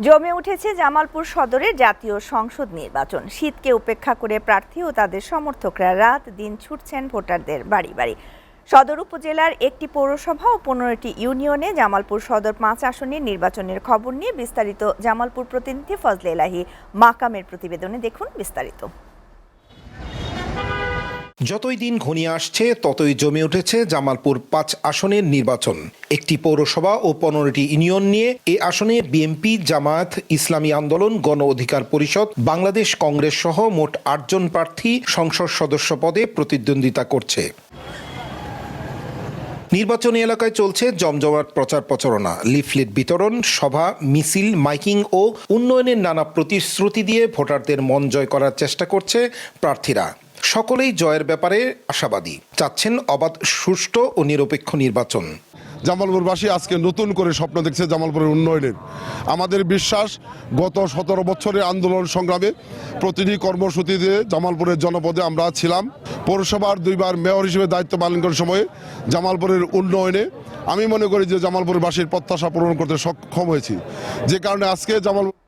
জমে উঠেছে জামালপুর সদরের জাতীয় সংসদ নির্বাচন। শীতকে উপেক্ষা করে প্রার্থী ও তাদের সমর্থকরা রাত দিন ছুটছেন ভোটারদের বাড়ি বাড়ি। সদর উপজেলার একটি পৌরসভা ও 15টি ইউনিয়নে জামালপুর সদর 5 আসনের নির্বাচনের খবর নিয়ে বিস্তারিত জামালপুর প্রতিনিধি ফজলে ইলাহি মাকামের প্রতিবেদনে দেখুন বিস্তারিত। যতই দিন ঘনিয়ে আসছে ততই জমে উঠেছে জামালপুর 5 আসনের নির্বাচন। একটি পৌরসভা ও 15টি ইউনিয়ন নিয়ে এ আসনে বিএনপি, জামায়াত ইসলামী আন্দোলন, গণ অধিকার পরিষদ, বাংলাদেশ কংগ্রেস সহ মোট 8 জন প্রার্থী সংসদ সদস্য পদে প্রতিদ্বন্দ্বিতা করছে। নির্বাচনী এলাকায় চলছে জমজমাট প্রচার প্রচারণা, লিফলেট বিতরণ, সভা, মিছিল, মাইকিং ও উন্নয়নের নানা প্রতিশ্রুতি দিয়ে ভোটারদের মন জয় করার চেষ্টা করছে প্রার্থীরা। সকলেই জয়ের ব্যাপারে আশাবাদী, চাচ্ছেন অবাধ, সুষ্ঠু ও নিরপেক্ষ নির্বাচন। জামালপুরবাসী আজকে নতুন করে স্বপ্ন দেখছে জামালপুরের উন্নয়নের। আমাদের বিশ্বাস, গত 17 বছরের আন্দোলন সংগ্রামে প্রতিটি কর্মসূচিতে জামালপুরের জনপদে আমরা ছিলাম। পৌরসভার 2বার মেয়র হিসেবে দায়িত্ব পালন করার সময়ে জামালপুরের উন্নয়নে আমি মনে করি যে জামালপুরবাসীর প্রত্যাশা পূরণ করতে সক্ষম হয়েছি, যে কারণে আজকে জামালপুর